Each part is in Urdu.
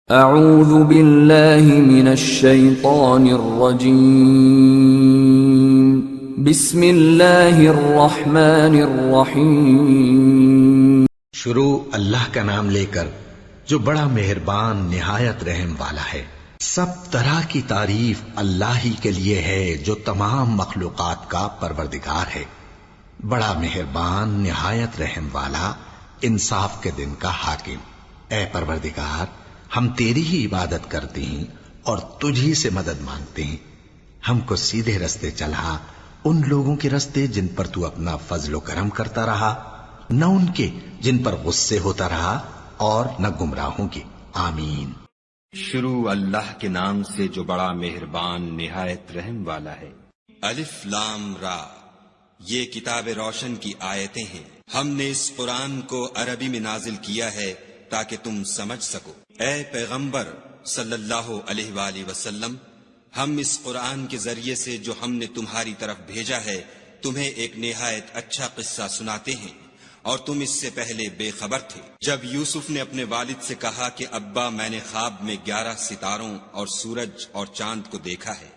اعوذ باللہ من الشیطان الرجیم بسم اللہ الرحمن الرحیم شروع اللہ کا نام لے کر جو بڑا مہربان نہایت رحم والا ہے۔ سب طرح کی تعریف اللہ ہی کے لیے ہے جو تمام مخلوقات کا پروردگار ہے، بڑا مہربان نہایت رحم والا، انصاف کے دن کا حاکم۔ اے پروردگار، ہم تیری ہی عبادت کرتے ہیں اور تجھی سے مدد مانگتے ہیں۔ ہم کو سیدھے رستے چلا، ان لوگوں کے رستے جن پر تو اپنا فضل و کرم کرتا رہا، نہ ان کے جن پر غصے ہوتا رہا، اور نہ گمراہوں کے۔ آمین۔ شروع اللہ کے نام سے جو بڑا مہربان نہایت رحم والا ہے۔ الف لام را، یہ کتاب روشن کی آیتیں ہیں۔ ہم نے اس قرآن کو عربی میں نازل کیا ہے تاکہ تم سمجھ سکو۔ اے پیغمبر صلی اللہ علیہ وآلہ وسلم، ہم اس قرآن کے ذریعے سے جو ہم نے تمہاری طرف بھیجا ہے تمہیں ایک نہایت اچھا قصہ سناتے ہیں، اور تم اس سے پہلے بے خبر تھے۔ جب یوسف نے اپنے والد سے کہا کہ ابا، میں نے خواب میں 11 ستاروں اور سورج اور چاند کو دیکھا ہے،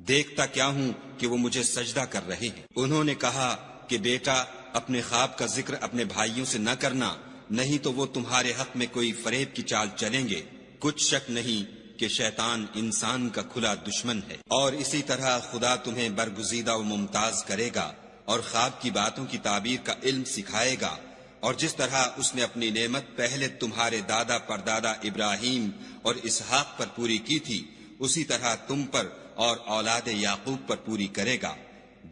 دیکھتا کیا ہوں کہ وہ مجھے سجدہ کر رہے ہیں۔ انہوں نے کہا کہ بیٹا، اپنے خواب کا ذکر اپنے بھائیوں سے نہ کرنا، نہیں تو وہ تمہارے حق میں کوئی فریب کی چال چلیں گے۔ کچھ شک نہیں کہ شیطان انسان کا کھلا دشمن ہے، اور اسی طرح خدا تمہیں برگزیدہ و ممتاز کرے گا اور خواب کی باتوں کی تعبیر کا علم سکھائے گا، اور جس طرح اس نے اپنی نعمت پہلے تمہارے دادا پردادا ابراہیم اور اسحاق پر پوری کی تھی، اسی طرح تم پر اور اولاد یعقوب پر پوری کرے گا۔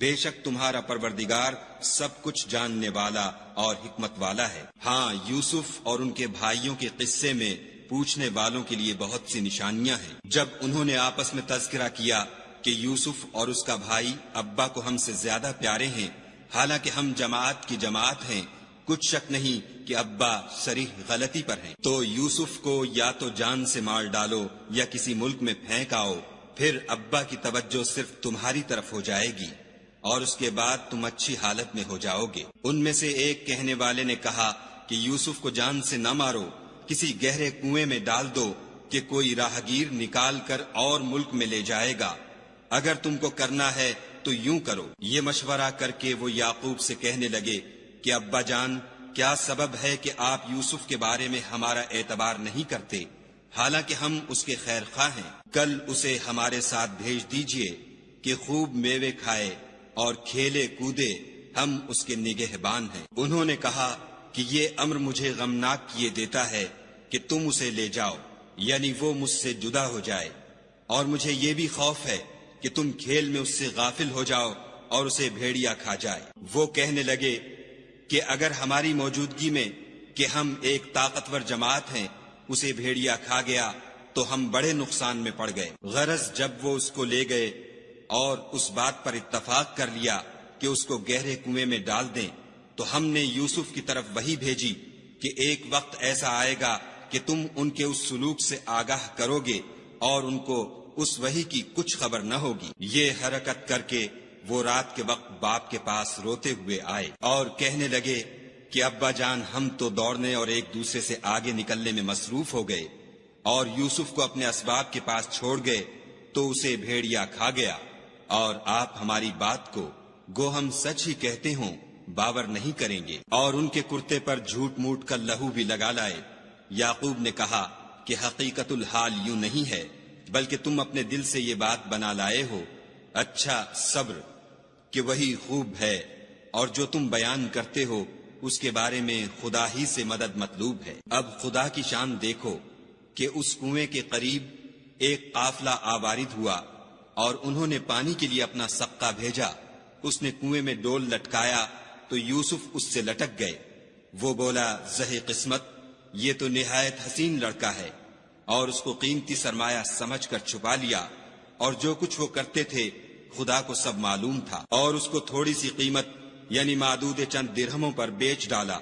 بے شک تمہارا پروردگار سب کچھ جاننے والا اور حکمت والا ہے۔ ہاں، یوسف اور ان کے بھائیوں کے قصے میں پوچھنے والوں کے لیے بہت سی نشانیاں ہیں۔ جب انہوں نے آپس میں تذکرہ کیا کہ یوسف اور اس کا بھائی ابا کو ہم سے زیادہ پیارے ہیں، حالانکہ ہم جماعت کی جماعت ہیں، کچھ شک نہیں کہ ابا صریح غلطی پر ہیں، تو یوسف کو یا تو جان سے مار ڈالو یا کسی ملک میں پھینک آؤ، پھر ابا کی توجہ صرف تمہاری طرف ہو جائے گی، اور اس کے بعد تم اچھی حالت میں ہو جاؤ گے۔ ان میں سے ایک کہنے والے نے کہا کہ یوسف کو جان سے نہ مارو، کسی گہرے کنویں میں ڈال دو کہ کوئی راہگیر نکال کر اور ملک میں لے جائے گا۔ اگر تم کو کرنا ہے تو یوں کرو۔ یہ مشورہ کر کے وہ یعقوب سے کہنے لگے کہ ابا جان، کیا سبب ہے کہ آپ یوسف کے بارے میں ہمارا اعتبار نہیں کرتے، حالانکہ ہم اس کے خیر خواہ ہیں؟ کل اسے ہمارے ساتھ بھیج دیجئے کہ خوب میوے کھائے اور کھیلے کودے، ہم اس کے نگہبان ہیں۔ انہوں نے کہا کہ یہ امر مجھے غمناک کیے دیتا ہے کہ تم اسے لے جاؤ، یعنی وہ مجھ سے جدا ہو جائے، اور مجھے یہ بھی خوف ہے کہ تم کھیل میں اس سے غافل ہو جاؤ اور اسے بھیڑیا کھا جائے۔ وہ کہنے لگے کہ اگر ہماری موجودگی میں کہ ہم ایک طاقتور جماعت ہیں اسے بھیڑیا کھا گیا تو ہم بڑے نقصان میں پڑ گئے۔ غرض جب وہ اس کو لے گئے اور اس بات پر اتفاق کر لیا کہ اس کو گہرے کنویں میں ڈال دیں، تو ہم نے یوسف کی طرف وحی بھیجی کہ ایک وقت ایسا آئے گا کہ تم ان کے اس سلوک سے آگاہ کرو گے اور ان کو اس وحی کی کچھ خبر نہ ہوگی۔ یہ حرکت کر کے وہ رات کے وقت باپ کے پاس روتے ہوئے آئے اور کہنے لگے کہ ابا جان، ہم تو دوڑنے اور ایک دوسرے سے آگے نکلنے میں مصروف ہو گئے اور یوسف کو اپنے اسباب کے پاس چھوڑ گئے تو اسے بھیڑیا کھا گیا، اور آپ ہماری بات کو گو ہم سچ ہی کہتے ہوں باور نہیں کریں گے، اور ان کے کرتے پر جھوٹ موٹ کا لہو بھی لگا لائے۔ یعقوب نے کہا کہ حقیقت الحال یوں نہیں ہے، بلکہ تم اپنے دل سے یہ بات بنا لائے ہو۔ اچھا، صبر کہ وہی خوب ہے، اور جو تم بیان کرتے ہو اس کے بارے میں خدا ہی سے مدد مطلوب ہے۔ اب خدا کی شان دیکھو کہ اس کنویں کے قریب ایک قافلہ آوارد ہوا، اور انہوں نے پانی کے لیے اپنا سقہ بھیجا۔ اس نے کنویں میں ڈول لٹکایا تو یوسف اس سے لٹک گئے۔ وہ بولا، زہے قسمت، یہ تو نہایت حسین لڑکا ہے، اور اس کو قیمتی سرمایہ سمجھ کر چھپا لیا، اور جو کچھ وہ کرتے تھے خدا کو سب معلوم تھا، اور اس کو تھوڑی سی قیمت یعنی معدود چند درہموں پر بیچ ڈالا،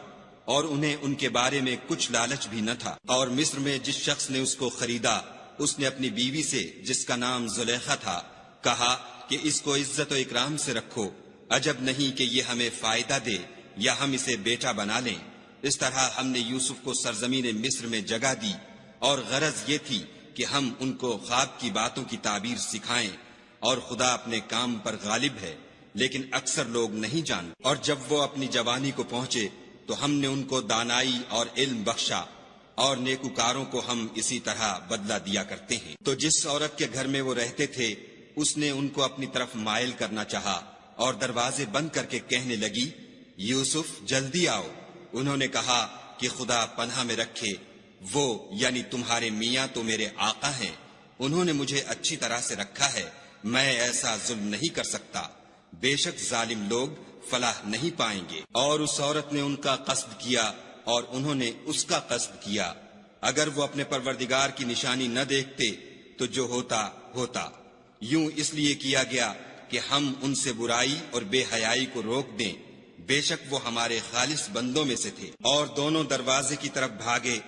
اور انہیں ان کے بارے میں کچھ لالچ بھی نہ تھا۔ اور مصر میں جس شخص نے اس کو خریدا، اس نے اپنی بیوی سے جس کا نام زلیخا تھا کہا کہ اس کو عزت و اکرام سے رکھو، عجب نہیں کہ یہ ہمیں فائدہ دے یا ہم اسے بیٹا بنا لیں۔ اس طرح ہم نے یوسف کو سرزمین مصر میں جگہ دی اور غرض یہ تھی کہ ہم ان کو خواب کی باتوں کی تعبیر سکھائیں، اور خدا اپنے کام پر غالب ہے، لیکن اکثر لوگ نہیں جانتے۔ اور جب وہ اپنی جوانی کو پہنچے تو ہم نے ان کو دانائی اور علم بخشا، اور نیکوکاروں کو ہم اسی طرح بدلہ دیا کرتے ہیں۔ تو جس عورت کے گھر میں وہ رہتے تھے اس نے ان کو اپنی طرف مائل کرنا چاہا اور دروازے بند کر کے کہنے لگی، یوسف جلدی آؤ۔ انہوں نے کہا کہ خدا پناہ میں رکھے، وہ یعنی تمہارے میاں تو میرے آقا ہیں، انہوں نے مجھے اچھی طرح سے رکھا ہے، میں ایسا ظلم نہیں کر سکتا، بے شک ظالم لوگ فلاح نہیں پائیں گے۔ اور اس عورت نے ان کا قصد کیا اور انہوں نے اس کا قصد کیا۔ اگر وہ اپنے پروردگار کی نشانی نہ دیکھتے تو جو ہوتا ہوتا، یوں اس لیے کیا گیا کہ ہم ان سے برائی اور بے حیائی کو روک دیں، بے شک وہ ہمارے خالص بندوں میں سے تھے۔ اور دونوں دروازے کی طرف بھاگے،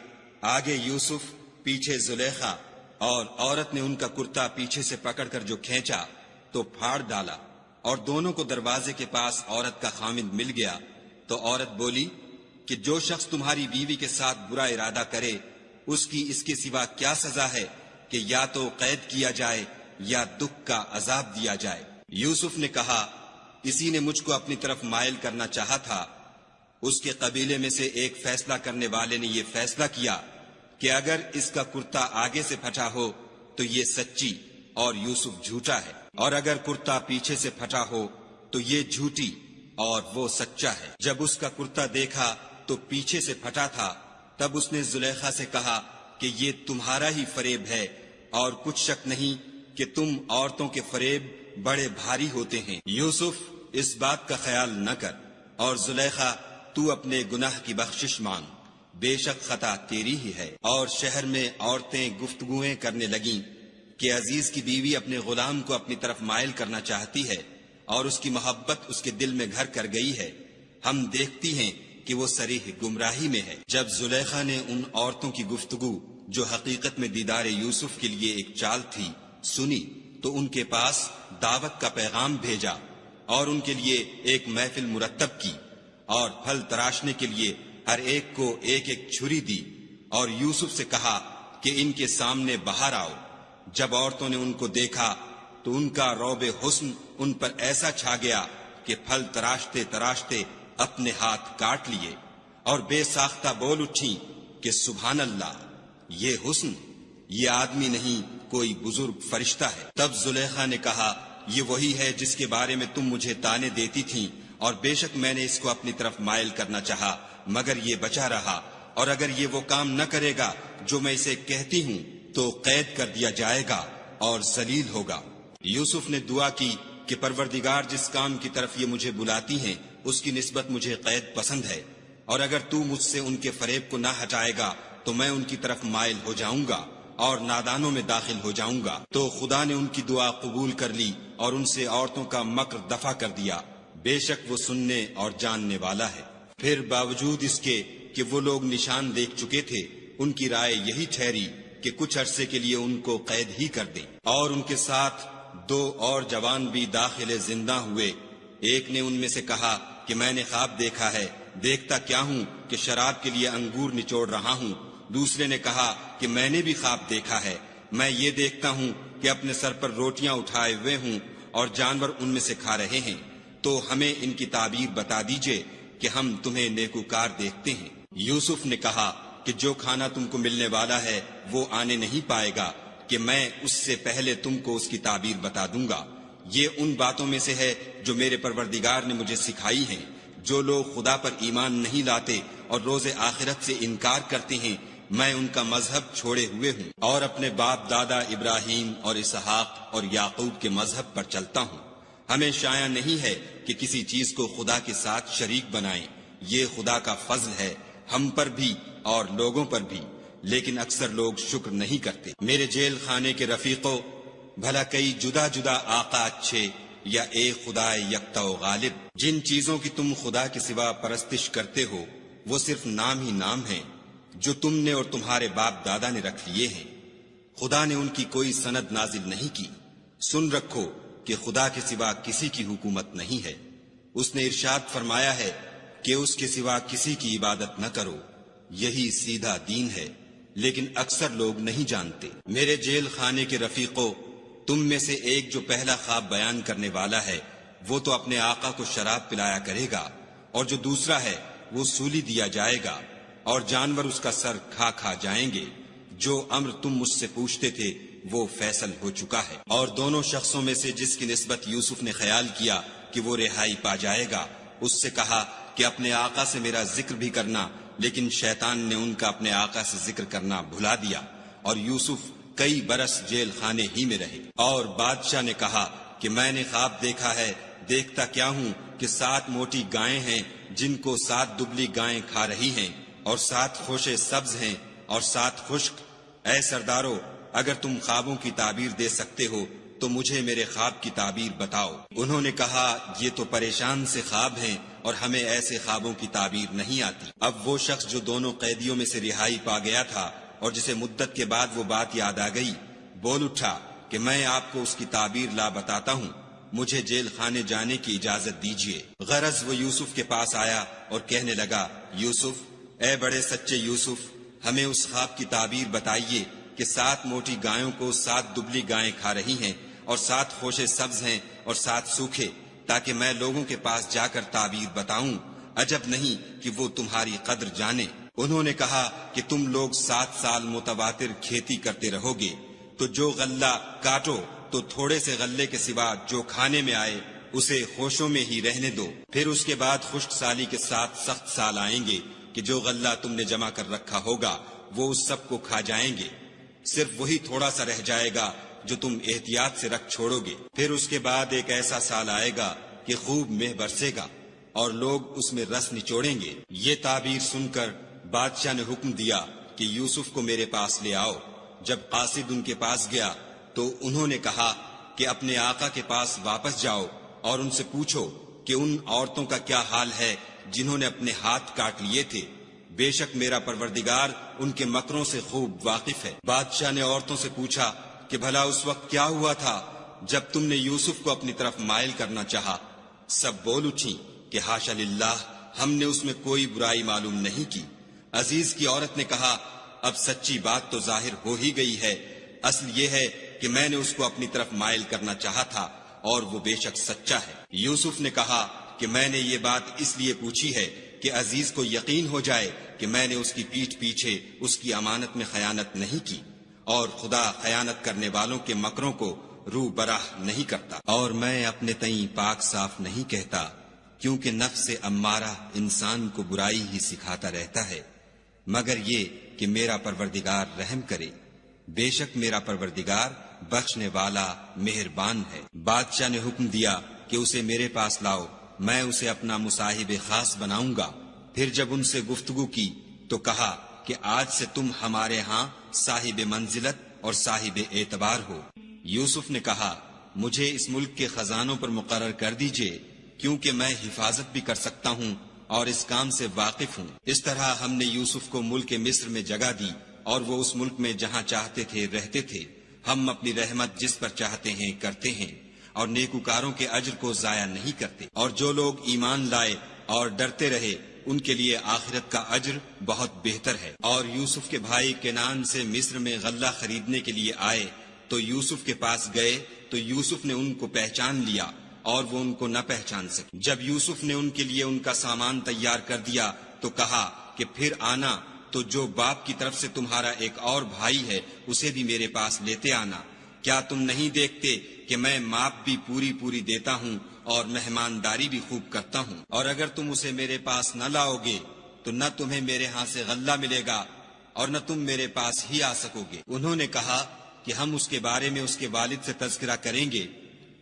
آگے یوسف پیچھے زلیخا، اور عورت نے ان کا کرتا پیچھے سے پکڑ کر جو کھینچا تو پھاڑ ڈالا، اور دونوں کو دروازے کے پاس عورت کا خامند مل گیا۔ تو عورت بولی کہ جو شخص تمہاری بیوی کے ساتھ برا ارادہ کرے اس کی اس کے سوا کیا سزا ہے کہ یا تو قید کیا جائے یا دکھ کا عذاب دیا جائے۔ یوسف نے کہا، اسی نے مجھ کو اپنی طرف مائل کرنا چاہا تھا۔ اس کے قبیلے میں سے ایک فیصلہ کرنے والے نے یہ فیصلہ کیا کہ اگر اس کا کرتا آگے سے پھٹا ہو تو یہ سچی اور یوسف جھوٹا ہے، اور اگر کرتا پیچھے سے پھٹا ہو تو یہ جھوٹی اور وہ سچا ہے۔ جب اس کا کرتا دیکھا تو پیچھے سے پھٹا تھا، تب اس نے زلیخا سے کہا کہ یہ تمہارا ہی فریب ہے، اور کچھ شک نہیں کہ تم عورتوں کے فریب بڑے بھاری ہوتے ہیں۔ یوسف اس بات کا خیال نہ کر، اور زلیخا تو اپنے گناہ کی بخشش مانگ، بے شک خطا تیری ہی ہے۔ اور شہر میں عورتیں گفتگویں کرنے لگیں کہ عزیز کی بیوی اپنے غلام کو اپنی طرف مائل کرنا چاہتی ہے، اور اس کی محبت اس کے دل میں گھر کر گئی ہے، ہم دیکھتی ہیں کہ وہ صریح گمراہی میں ہے۔ جب زلیخا نے ان عورتوں کی گفتگو جو حقیقت میں دیدار یوسف کے لیے ایک چال تھی سنی تو ان کے پاس دعوت کا پیغام بھیجا، اور ان کے لیے ایک محفل مرتب کی، اور پھل تراشنے کے لیے ہر ایک کو ایک ایک چھری دی، اور یوسف سے کہا کہ ان کے سامنے باہر آؤ۔ جب عورتوں نے ان کو دیکھا تو ان کا روب حسن ان پر ایسا چھا گیا کہ پھل تراشتے تراشتے اپنے ہاتھ کاٹ لیے، اور بے ساختہ بول اٹھیں کہ سبحان اللہ، یہ حسن، یہ آدمی نہیں کوئی بزرگ فرشتہ ہے۔ تب زلیخا نے کہا، یہ وہی ہے جس کے بارے میں تم مجھے تانے دیتی تھیں، اور بے شک میں نے اس کو اپنی طرف مائل کرنا چاہا مگر یہ بچا رہا، اور اگر یہ وہ کام نہ کرے گا جو میں اسے کہتی ہوں تو قید کر دیا جائے گا اور ذلیل ہوگا۔ یوسف نے دعا کی کہ پروردگار جس کام کی طرف یہ مجھے بلاتی ہیں اس کی نسبت مجھے قید پسند ہے، اور اگر تو مجھ سے ان کے فریب کو نہ ہٹائے گا تو میں ان کی طرف مائل ہو جاؤں گا اور نادانوں میں داخل ہو جاؤں گا۔ تو خدا نے ان کی دعا قبول کر لی اور ان سے عورتوں کا مکر دفع کر دیا، بے شک وہ سننے اور جاننے والا ہے۔ پھر باوجود اس کے کہ وہ لوگ نشان دیکھ چکے تھے، ان کی رائے یہی ٹھہری کہ کچھ عرصے کے لیے ان کو قید ہی کر دیں، اور ان کے ساتھ 2 اور جوان بھی داخل زندہ ہوئے۔ ایک نے ان میں سے کہا کہ میں نے خواب دیکھا ہے، دیکھتا کیا ہوں کہ شراب کے لیے انگور نچوڑ رہا ہوں۔ دوسرے نے کہا کہ میں نے بھی خواب دیکھا ہے، میں یہ دیکھتا ہوں کہ اپنے سر پر روٹیاں اٹھائے ہوئے ہوں اور جانور ان میں سے کھا رہے ہیں، تو ہمیں ان کی تعبیر بتا دیجئے کہ ہم تمہیں نیکوکار دیکھتے ہیں۔ یوسف نے کہا کہ جو کھانا تم کو ملنے والا ہے وہ آنے نہیں پائے گا کہ میں اس سے پہلے تم کو اس کی تعبیر بتا دوں گا۔ یہ ان باتوں میں سے ہے جو میرے پروردگار نے مجھے سکھائی ہیں۔ جو لوگ خدا پر ایمان نہیں لاتے اور روز آخرت سے انکار کرتے ہیں، میں ان کا مذہب چھوڑے ہوئے ہوں اور اپنے باپ دادا ابراہیم اور اسحاق اور یعقوب کے مذہب پر چلتا ہوں۔ ہمیں شایع نہیں ہے کہ کسی چیز کو خدا کے ساتھ شریک بنائیں، یہ خدا کا فضل ہے ہم پر بھی اور لوگوں پر بھی، لیکن اکثر لوگ شکر نہیں کرتے۔ میرے جیل خانے کے رفیقوں، بھلا کئی جدا جدا آقا اچھے یا ایک خدا یکتا و غالب؟ جن چیزوں کی تم خدا کے سوا پرستش کرتے ہو وہ صرف نام ہی نام ہیں جو تم نے اور تمہارے باپ دادا نے رکھ لیے ہیں، خدا نے ان کی کوئی سند نازل نہیں کی۔ سن رکھو کہ خدا کے سوا کسی کی حکومت نہیں ہے، اس نے ارشاد فرمایا ہے کہ اس کے سوا کسی کی عبادت نہ کرو، یہی سیدھا دین ہے۔ لیکن اکثر لوگ نہیں جانتے۔ میرے جیل خانے کے رفیقوں، تم میں سے ایک جو پہلا خواب بیان کرنے والا ہے وہ تو اپنے آقا کو شراب پلایا کرے گا، اور جو دوسرا ہے وہ سولی دیا جائے گا اور جانور اس کا سر کھا کھا جائیں گے۔ جو امر تم مجھ سے پوچھتے تھے وہ فیصل ہو چکا ہے۔ اور دونوں شخصوں میں سے جس کی نسبت یوسف نے خیال کیا کہ وہ رہائی پا جائے گا، اس سے کہا کہ اپنے آقا سے میرا ذکر بھی کرنا، لیکن شیطان نے ان کا اپنے آقا سے ذکر کرنا بھلا دیا، اور یوسف کئی برس جیل خانے ہی میں رہے۔ اور بادشاہ نے کہا کہ میں نے خواب دیکھا ہے، دیکھتا کیا ہوں کہ 7 موٹی گائیں ہیں جن کو 7 دبلی گائیں کھا رہی ہیں، اور 7 خوشے سبز ہیں اور 7 خشک۔ اے سردارو، اگر تم خوابوں کی تعبیر دے سکتے ہو تو مجھے میرے خواب کی تعبیر بتاؤ۔ انہوں نے کہا یہ تو پریشان سے خواب ہیں اور ہمیں ایسے خوابوں کی تعبیر نہیں آتی۔ اب وہ شخص جو دونوں قیدیوں میں سے رہائی پا گیا تھا اور جسے مدت کے بعد وہ بات یاد آ گئی، بول اٹھا کہ میں آپ کو اس کی تعبیر لا بتاتا ہوں، مجھے جیل خانے جانے کی اجازت دیجیے۔ غرض وہ یوسف کے پاس آیا اور کہنے لگا، یوسف، اے بڑے سچے یوسف، ہمیں اس خواب کی تعبیر بتائیے کہ 7 موٹی گایوں کو 7 دبلی گائیں کھا رہی ہیں اور 7 خوشے سبز ہیں اور 7 سوکھے، تاکہ میں لوگوں کے پاس جا کر تعبیر بتاؤں، عجب نہیں کہ وہ تمہاری قدر جانے۔ انہوں نے کہا کہ تم لوگ 7 سال متواتر کھیتی کرتے رہو گے، تو جو غلہ کاٹو تو تھوڑے سے غلے کے سوا جو کھانے میں آئے اسے خوشوں میں ہی رہنے دو، پھر اس کے بعد خشک سالی کے ساتھ سخت سال آئیں گے کہ جو غلہ تم نے جمع کر رکھا ہوگا وہ اس سب کو کھا جائیں گے، صرف وہی تھوڑا سا رہ جائے گا جو تم احتیاط سے رکھ چھوڑو گے۔ پھر اس کے بعد ایک ایسا سال آئے گا کہ خوب مہ برسے گا اور لوگ اس میں رس نچوڑیں گے۔ یہ تعبیر سن کر بادشاہ نے حکم دیا کہ یوسف کو میرے پاس لے آؤ۔ جب قاصد ان کے پاس گیا تو انہوں نے کہا کہ اپنے آقا کے پاس واپس جاؤ اور ان سے پوچھو کہ ان عورتوں کا کیا حال ہے جنہوں نے اپنے ہاتھ کاٹ لیے تھے، بے شک میرا پروردگار ان کے مکروں سے خوب واقف ہے۔ بادشاہ نے عورتوں سے پوچھا کہ بھلا اس وقت کیا ہوا تھا جب تم نے یوسف کو اپنی طرف مائل کرنا چاہا؟ سب بول اٹھی کہ حاشا للہ، ہم نے اس میں کوئی برائی معلوم نہیں کی۔ عزیز کی عورت نے کہا اب سچی بات تو ظاہر ہو ہی گئی ہے، اصل یہ ہے کہ میں نے اس کو اپنی طرف مائل کرنا چاہا تھا اور وہ بے شک سچا ہے۔ یوسف نے کہا کہ میں نے یہ بات اس لیے پوچھی ہے کہ عزیز کو یقین ہو جائے کہ میں نے اس کی پیٹھ پیچھے اس کی امانت میں خیانت نہیں کی، اور خدا خیانت کرنے والوں کے مکروں کو رو براہ نہیں کرتا، اور میں اپنے تئیں پاک صاف نہیں کہتا، کیونکہ نفس امارہ انسان کو برائی ہی سکھاتا رہتا ہے، مگر یہ کہ میرا پروردگار رحم کرے، بے شک میرا پروردگار بخشنے والا مہربان ہے۔ بادشاہ نے حکم دیا کہ اسے میرے پاس لاؤ، میں اسے اپنا مصاحب خاص بناؤں گا۔ پھر جب ان سے گفتگو کی تو کہا کہ آج سے تم ہمارے ہاں صاحب منزلت اور صاحب اعتبار ہو۔ یوسف نے کہا مجھے اس ملک کے خزانوں پر مقرر کر دیجئے، کیونکہ میں حفاظت بھی کر سکتا ہوں اور اس کام سے واقف ہوں۔ اس طرح ہم نے یوسف کو ملک مصر میں جگہ دی اور وہ اس ملک میں جہاں چاہتے تھے رہتے تھے۔ ہم اپنی رحمت جس پر چاہتے ہیں کرتے ہیں اور نیکوکاروں کے اجر کو ضائع نہیں کرتے، اور جو لوگ ایمان لائے اور ڈرتے رہے ان کے لیے آخرت کا اجر بہت بہتر ہے۔ اور یوسف کے بھائی کنعان سے مصر میں غلہ خریدنے کے لیے آئے تو یوسف کے پاس گئے تو یوسف نے ان کو پہچان لیا اور وہ ان کو نہ پہچان سکے۔ جب یوسف نے ان کے لیے ان کا سامان تیار کر دیا تو کہا کہ پھر آنا تو جو باپ کی طرف سے تمہارا ایک اور بھائی ہے اسے بھی میرے پاس لیتے آنا۔ کیا تم نہیں دیکھتے کہ میں ماپ بھی پوری پوری دیتا ہوں اور مہمانداری بھی خوب کرتا ہوں؟ اور اگر تم اسے میرے پاس نہ لاؤ گے تو نہ تمہیں میرے ہاں سے غلہ ملے گا اور نہ تم میرے پاس ہی آ سکو گے۔ انہوں نے کہا کہ ہم اس کے بارے میں اس کے والد سے تذکرہ کریں گے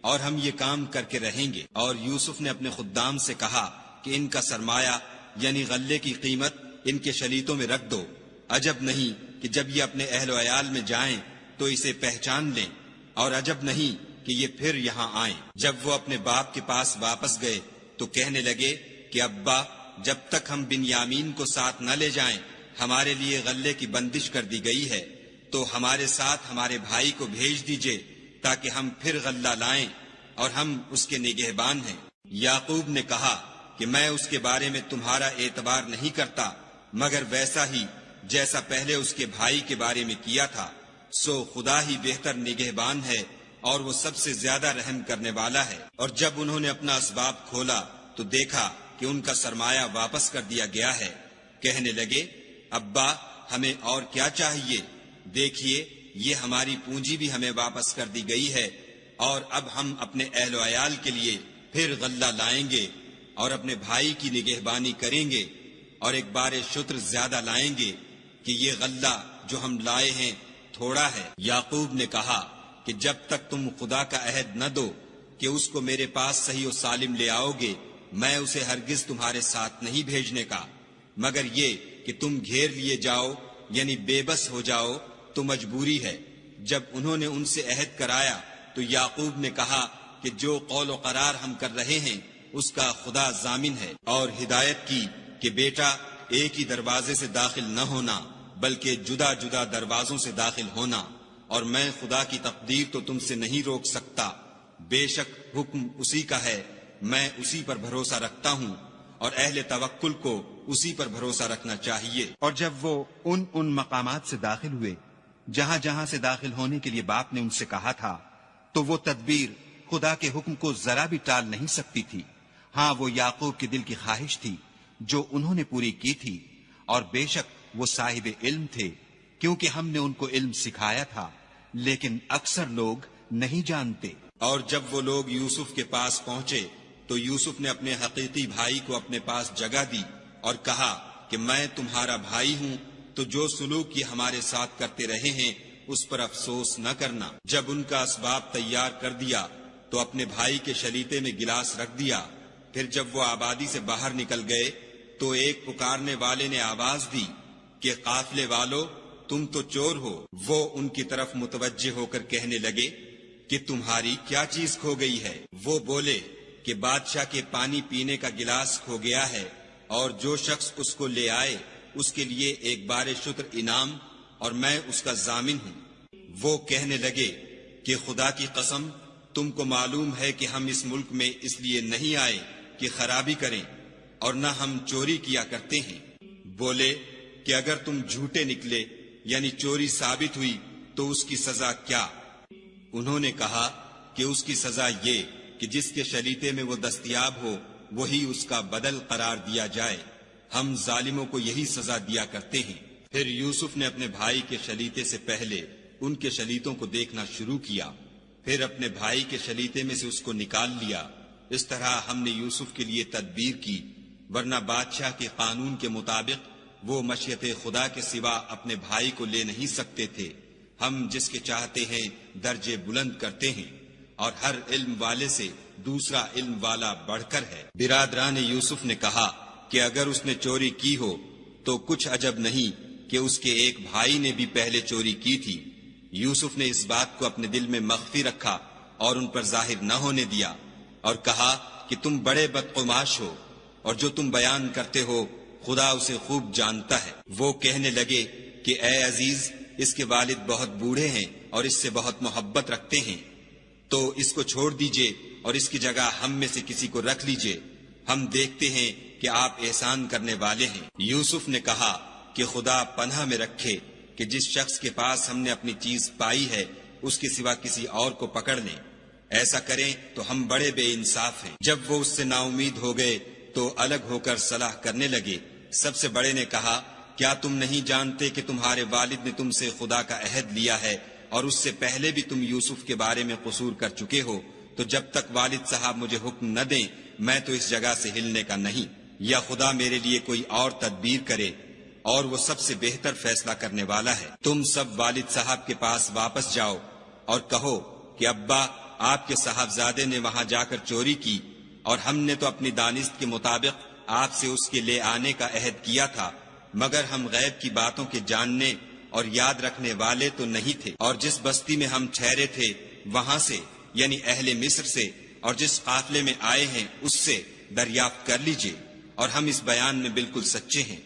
اور ہم یہ کام کر کے رہیں گے۔ اور یوسف نے اپنے خدام سے کہا کہ ان کا سرمایہ یعنی غلے کی قیمت ان کے شلیتوں میں رکھ دو، عجب نہیں کہ جب یہ اپنے اہل و عیال میں جائیں تو اسے پہچان لیں، اور عجب نہیں کہ یہ پھر یہاں آئیں۔ جب وہ اپنے باپ کے پاس واپس گئے تو کہنے لگے کہ ابا، جب تک ہم بنیامین کو ساتھ نہ لے جائیں ہمارے لیے غلے کی بندش کر دی گئی ہے، تو ہمارے ساتھ ہمارے بھائی کو بھیج دیجئے تاکہ ہم پھر غلہ لائیں اور ہم اس کے نگہبان ہیں۔ یعقوب نے کہا کہ میں اس کے بارے میں تمہارا اعتبار نہیں کرتا مگر ویسا ہی جیسا پہلے اس کے بھائی کے بارے میں کیا تھا، سو خدا ہی بہتر نگہبان ہے اور وہ سب سے زیادہ رحم کرنے والا ہے۔ اور جب انہوں نے اپنا اسباب کھولا تو دیکھا کہ ان کا سرمایہ واپس کر دیا گیا ہے۔ کہنے لگے، ابا ہمیں اور کیا چاہیے؟ دیکھیے یہ ہماری پونجی بھی ہمیں واپس کر دی گئی ہے، اور اب ہم اپنے اہل و عیال کے لیے پھر غلہ لائیں گے اور اپنے بھائی کی نگہبانی کریں گے، اور ایک بار شتر زیادہ لائیں گے کہ یہ غلہ جو ہم لائے ہیں تھوڑا ہے۔ یعقوب نے کہا کہ جب تک تم خدا کا عہد نہ دو کہ اس کو میرے پاس صحیح و سالم لے آؤ گے، میں اسے ہرگز تمہارے ساتھ نہیں بھیجنے کا، مگر یہ کہ تم گھیر لیے جاؤ یعنی بے بس ہو جاؤ تو مجبوری ہے۔ جب انہوں نے ان سے عہد کرایا تو یعقوب نے کہا کہ جو قول و قرار ہم کر رہے ہیں اس کا خدا ضامن ہے، اور ہدایت کی کہ بیٹا ایک ہی دروازے سے داخل نہ ہونا بلکہ جدا جدا دروازوں سے داخل ہونا، اور میں خدا کی تقدیر تو تم سے نہیں روک سکتا، بے شک حکم اسی کا ہے، میں اسی پر بھروسہ رکھتا ہوں، اور اہل توکل کو اسی پر بھروسہ رکھنا چاہیے۔ اور جب وہ ان مقامات سے داخل ہوئے جہاں جہاں سے داخل ہونے کے لیے باپ نے ان سے کہا تھا، تو وہ تدبیر خدا کے حکم کو ذرا بھی ٹال نہیں سکتی تھی۔ ہاں وہ یعقوب کے دل کی خواہش تھی جو انہوں نے پوری کی تھی، اور بے شک وہ صاحب علم تھے کیونکہ ہم نے ان کو علم سکھایا تھا، لیکن اکثر لوگ نہیں جانتے۔ اور جب وہ لوگ یوسف کے پاس پہنچے تو یوسف نے اپنے حقیقی بھائی کو اپنے پاس جگہ دی اور کہا کہ میں تمہارا بھائی ہوں، تو جو سلوک یہ ہمارے ساتھ کرتے رہے ہیں اس پر افسوس نہ کرنا۔ جب ان کا اسباب تیار کر دیا تو اپنے بھائی کے شلیتے میں گلاس رکھ دیا۔ پھر جب وہ آبادی سے باہر نکل گئے تو ایک پکارنے والے نے آواز دی کہ قافلے والو تم تو چور ہو۔ وہ ان کی طرف متوجہ ہو کر کہنے لگے کہ تمہاری کیا چیز کھو گئی ہے؟ وہ بولے کہ بادشاہ کے پانی پینے کا گلاس کھو گیا ہے، اور جو شخص اس کو لے آئے اس کے لیے ایک بار شتر انعام، اور میں اس کا ضامن ہوں۔ وہ کہنے لگے کہ خدا کی قسم تم کو معلوم ہے کہ ہم اس ملک میں اس لیے نہیں آئے کہ خرابی کریں، اور نہ ہم چوری کیا کرتے ہیں۔ بولے کہ اگر تم جھوٹے نکلے یعنی چوری ثابت ہوئی تو اس کی سزا کیا؟ انہوں نے کہا کہ اس کی سزا یہ کہ جس کے شلیتے میں وہ دستیاب ہو وہی اس کا بدل قرار دیا جائے، ہم ظالموں کو یہی سزا دیا کرتے ہیں۔ پھر یوسف نے اپنے بھائی کے شلیتے سے پہلے ان کے شلیتوں کو دیکھنا شروع کیا، پھر اپنے بھائی کے شلیتے میں سے اس کو نکال لیا۔ اس طرح ہم نے یوسف کے لیے تدبیر کی، ورنہ بادشاہ کے قانون کے مطابق وہ مشیت خدا کے سوا اپنے بھائی کو لے نہیں سکتے تھے۔ ہم جس کے چاہتے ہیں درجے بلند کرتے ہیں، اور ہر علم والے سے دوسرا علم والا بڑھ کر ہے۔ برادران یوسف نے کہا کہ اگر اس نے چوری کی ہو تو کچھ عجب نہیں کہ اس کے ایک بھائی نے بھی پہلے چوری کی تھی۔ یوسف نے اس بات کو اپنے دل میں مخفی رکھا اور ان پر ظاہر نہ ہونے دیا، اور کہا کہ تم بڑے بدقماش ہو، اور جو تم بیان کرتے ہو خدا اسے خوب جانتا ہے۔ وہ کہنے لگے کہ اے عزیز، اس کے والد بہت بوڑھے ہیں اور اس سے بہت محبت رکھتے ہیں، تو اس کو چھوڑ دیجئے اور اس کی جگہ ہم میں سے کسی کو رکھ لیجئے، ہم دیکھتے ہیں کہ آپ احسان کرنے والے ہیں۔ یوسف نے کہا کہ خدا پناہ میں رکھے کہ جس شخص کے پاس ہم نے اپنی چیز پائی ہے اس کے سوا کسی اور کو پکڑ لیں، ایسا کریں تو ہم بڑے بے انصاف ہیں۔ جب وہ اس سے نا امید ہو گئے تو الگ ہو کر صلاح کرنے لگے۔ سب سے بڑے نے کہا کیا تم نہیں جانتے کہ تمہارے والد نے تم سے خدا کا عہد لیا ہے، اور اس سے پہلے بھی تم یوسف کے بارے میں قصور کر چکے ہو، تو جب تک والد صاحب مجھے حکم نہ دیں میں تو اس جگہ سے ہلنے کا نہیں، یا خدا میرے لیے کوئی اور تدبیر کرے، اور وہ سب سے بہتر فیصلہ کرنے والا ہے۔ تم سب والد صاحب کے پاس واپس جاؤ اور کہو کہ ابا آپ کے صاحبزادے نے وہاں جا کر چوری کی، اور ہم نے تو اپنی دانست کے مطابق آپ سے اس کے لے آنے کا عہد کیا تھا، مگر ہم غیب کی باتوں کے جاننے اور یاد رکھنے والے تو نہیں تھے، اور جس بستی میں ہم ٹھہرے تھے وہاں سے یعنی اہل مصر سے، اور جس قافلے میں آئے ہیں اس سے دریافت کر لیجئے، اور ہم اس بیان میں بالکل سچے ہیں۔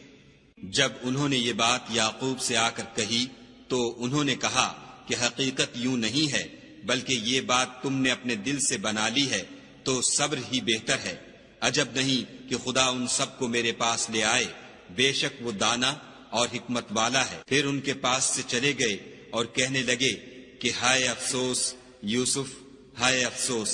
جب انہوں نے یہ بات یعقوب سے آ کر کہی تو انہوں نے کہا کہ حقیقت یوں نہیں ہے، بلکہ یہ بات تم نے اپنے دل سے بنا لی ہے، تو صبر ہی بہتر ہے۔ عجب نہیں کہ خدا ان سب کو میرے پاس لے آئے، بے شک وہ دانا اور حکمت والا ہے۔ پھر ان کے پاس سے چلے گئے اور کہنے لگے کہ ہائے افسوس یوسف، ہائے افسوس،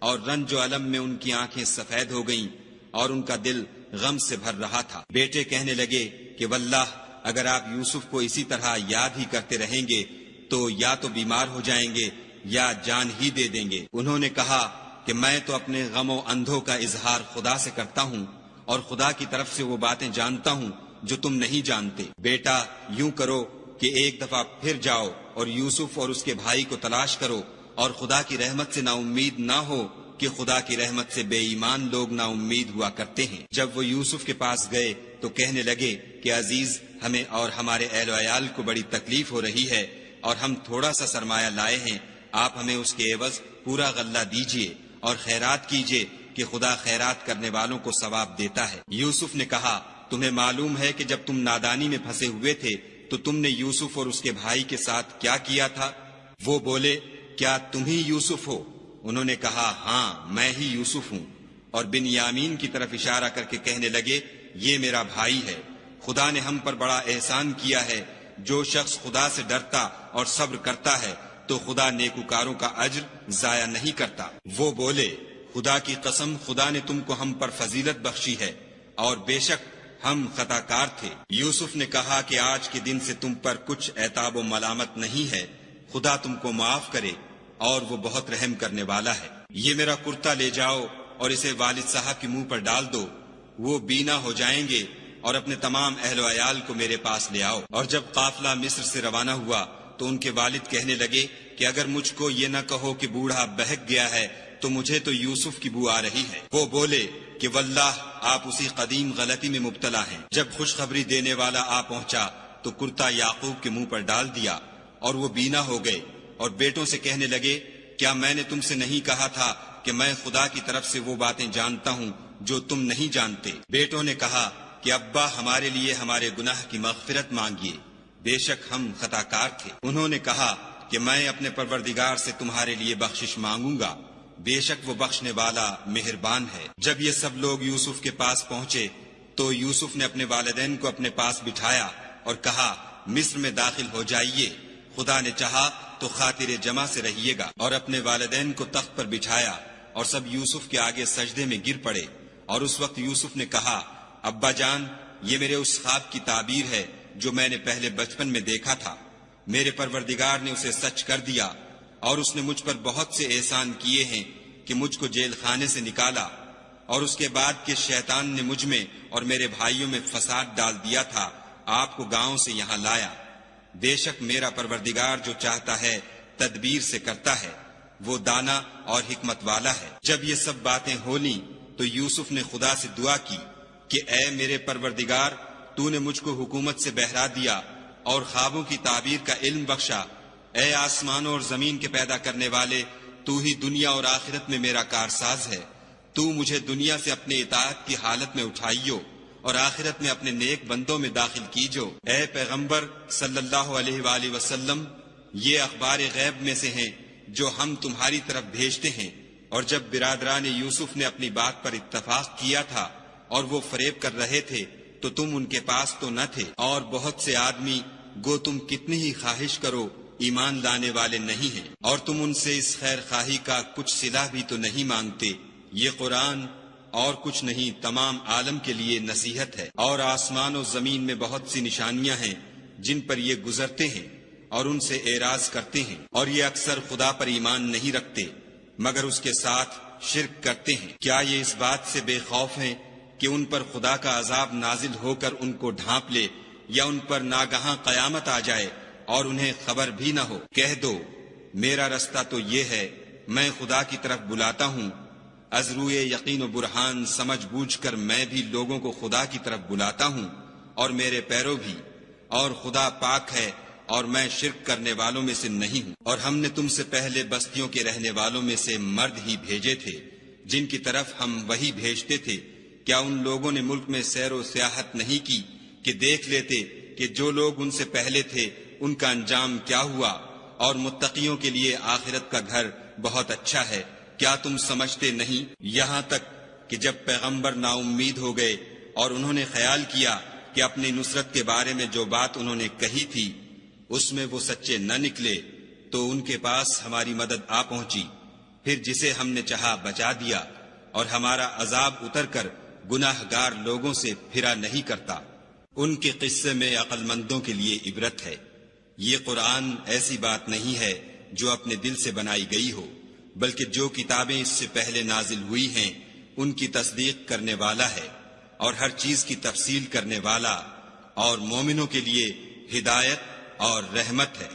اور رنج و الم میں ان کی آنکھیں سفید ہو گئیں اور ان کا دل غم سے بھر رہا تھا۔ بیٹے کہنے لگے کہ واللہ اگر آپ یوسف کو اسی طرح یاد ہی کرتے رہیں گے تو یا تو بیمار ہو جائیں گے یا جان ہی دے دیں گے۔ انہوں نے کہا کہ میں تو اپنے غم و اندھوں کا اظہار خدا سے کرتا ہوں اور خدا کی طرف سے وہ باتیں جانتا ہوں جو تم نہیں جانتے۔ بیٹا یوں کرو کہ ایک دفعہ پھر جاؤ اور یوسف اور اس کے بھائی کو تلاش کرو، اور خدا کی رحمت سے نا امید نہ ہو کہ خدا کی رحمت سے بے ایمان لوگ نا امید ہوا کرتے ہیں۔ جب وہ یوسف کے پاس گئے تو کہنے لگے کہ عزیز، ہمیں اور ہمارے اہل و عیال کو بڑی تکلیف ہو رہی ہے اور ہم تھوڑا سا سرمایہ لائے ہیں، آپ ہمیں اس کے عوض پورا غلہ دیجئے اور خیرات کیجئے کہ خدا خیرات کرنے والوں کو ثواب دیتا ہے۔ یوسف نے کہا تمہیں معلوم ہے کہ جب تم نادانی میں پھنسے ہوئے تھے تو تم نے یوسف اور اس کے بھائی کے ساتھ کیا کیا تھا؟ وہ بولے کیا تم ہی یوسف ہو؟ انہوں نے کہا ہاں میں ہی یوسف ہوں، اور بنیامین کی طرف اشارہ کر کے کہنے لگے یہ میرا بھائی ہے، خدا نے ہم پر بڑا احسان کیا ہے، جو شخص خدا سے ڈرتا اور صبر کرتا ہے تو خدا نیکوکاروں کا اجر ضائع نہیں کرتا۔ وہ بولے خدا کی قسم خدا نے تم کو ہم پر فضیلت بخشی ہے اور بے شک ہم خطا کار تھے۔ یوسف نے کہا کہ آج کے دن سے تم پر کچھ عتاب و ملامت نہیں ہے، خدا تم کو معاف کرے اور وہ بہت رحم کرنے والا ہے۔ یہ میرا کرتا لے جاؤ اور اسے والد صاحب کے منہ پر ڈال دو، وہ بینا ہو جائیں گے، اور اپنے تمام اہل و عیال کو میرے پاس لے آؤ۔ اور جب قافلہ مصر سے روانہ ہوا تو ان کے والد کہنے لگے کہ اگر مجھ کو یہ نہ کہو کہ بوڑھا بہک گیا ہے تو مجھے تو یوسف کی بو آ رہی ہے۔ وہ بولے کہ واللہ آپ اسی قدیم غلطی میں مبتلا ہیں۔ جب خوشخبری دینے والا آ پہنچا تو کرتا یعقوب کے منہ پر ڈال دیا اور وہ بینا ہو گئے، اور بیٹوں سے کہنے لگے کیا میں نے تم سے نہیں کہا تھا کہ میں خدا کی طرف سے وہ باتیں جانتا ہوں جو تم نہیں جانتے؟ بیٹوں نے کہا کہ ابا ہمارے لیے ہمارے گناہ کی مغفرت مانگیے، بے شک ہم خطا کار تھے۔ انہوں نے کہا کہ میں اپنے پروردگار سے تمہارے لیے بخشش مانگوں گا، بے شک وہ بخشنے والا مہربان ہے۔ جب یہ سب لوگ یوسف کے پاس پہنچے تو یوسف نے اپنے والدین کو اپنے پاس بٹھایا اور کہا مصر میں داخل ہو جائیے، خدا نے چاہا تو خاطر جمع سے رہیے گا۔ اور اپنے والدین کو تخت پر بٹھایا اور سب یوسف کے آگے سجدے میں گر پڑے، اور اس وقت یوسف نے کہا ابا جان، یہ میرے اس خواب کی تعبیر ہے جو میں نے پہلے بچپن میں دیکھا تھا، میرے پروردگار نے اسے سچ کر دیا، اور اس نے مجھ پر بہت سے احسان کیے ہیں کہ مجھ کو جیل خانے سے نکالا، اور اس کے بعد کہ شیطان نے مجھ میں اور میرے بھائیوں میں فساد ڈال دیا تھا، آپ کو گاؤں سے یہاں لایا۔ بے شک میرا پروردگار جو چاہتا ہے تدبیر سے کرتا ہے، وہ دانا اور حکمت والا ہے۔ جب یہ سب باتیں ہو لیں تو یوسف نے خدا سے دعا کی کہ اے میرے پروردگار، تو نے مجھ کو حکومت سے بہرا دیا اور خوابوں کی تعبیر کا علم بخشا، اے آسمانوں اور زمین کے پیدا کرنے والے، تو ہی دنیا اور آخرت میں میرا کارساز ہے، تو مجھے دنیا سے اپنے اطاعت کی حالت میں اٹھائیو اور آخرت میں اپنے نیک بندوں میں داخل کیجو۔ اے پیغمبر صلی اللہ علیہ وآلہ وسلم، یہ اخبار غیب میں سے ہیں جو ہم تمہاری طرف بھیجتے ہیں۔ اور جب برادران یوسف نے اپنی بات پر اتفاق کیا تھا اور وہ فریب کر رہے تھے تو تم ان کے پاس تو نہ تھے، اور بہت سے آدمی گو تم کتنی ہی خواہش کرو ایمان لانے والے نہیں ہیں، اور تم ان سے اس خیر خواہی کا کچھ صلہ بھی تو نہیں مانگتے۔ یہ قرآن اور کچھ نہیں تمام عالم کے لیے نصیحت ہے، اور آسمان و زمین میں بہت سی نشانیاں ہیں جن پر یہ گزرتے ہیں اور ان سے اعراض کرتے ہیں، اور یہ اکثر خدا پر ایمان نہیں رکھتے مگر اس کے ساتھ شرک کرتے ہیں۔ کیا یہ اس بات سے بے خوف ہیں کہ ان پر خدا کا عذاب نازل ہو کر ان کو ڈھانپ لے، یا ان پر ناگہاں قیامت آ جائے اور انہیں خبر بھی نہ ہو؟ کہہ دو میرا رستہ تو یہ ہے، میں خدا کی طرف بلاتا ہوں، از روئے یقین و برہان سمجھ بوجھ کر میں بھی لوگوں کو خدا کی طرف بلاتا ہوں اور میرے پیرو بھی، اور خدا پاک ہے اور میں شرک کرنے والوں میں سے نہیں ہوں۔ اور ہم نے تم سے پہلے بستیوں کے رہنے والوں میں سے مرد ہی بھیجے تھے جن کی طرف ہم وہی بھیجتے تھے، کیا ان لوگوں نے ملک میں سیر و سیاحت نہیں کی کہ دیکھ لیتے کہ جو لوگ ان سے پہلے تھے ان کا انجام کیا ہوا، اور متقیوں کے لیے آخرت کا گھر بہت اچھا ہے، کیا تم سمجھتے نہیں؟ یہاں تک کہ جب پیغمبر نا امید ہو گئے اور انہوں نے خیال کیا کہ اپنی نصرت کے بارے میں جو بات انہوں نے کہی تھی اس میں وہ سچے نہ نکلے تو ان کے پاس ہماری مدد آ پہنچی، پھر جسے ہم نے چاہا بچا دیا، اور ہمارا عذاب اتر کر گناہ گار لوگوں سے پھرا نہیں کرتا۔ ان کے قصے میں عقل مندوں کے لیے عبرت ہے۔ یہ قرآن ایسی بات نہیں ہے جو اپنے دل سے بنائی گئی ہو، بلکہ جو کتابیں اس سے پہلے نازل ہوئی ہیں ان کی تصدیق کرنے والا ہے، اور ہر چیز کی تفصیل کرنے والا، اور مومنوں کے لیے ہدایت اور رحمت ہے۔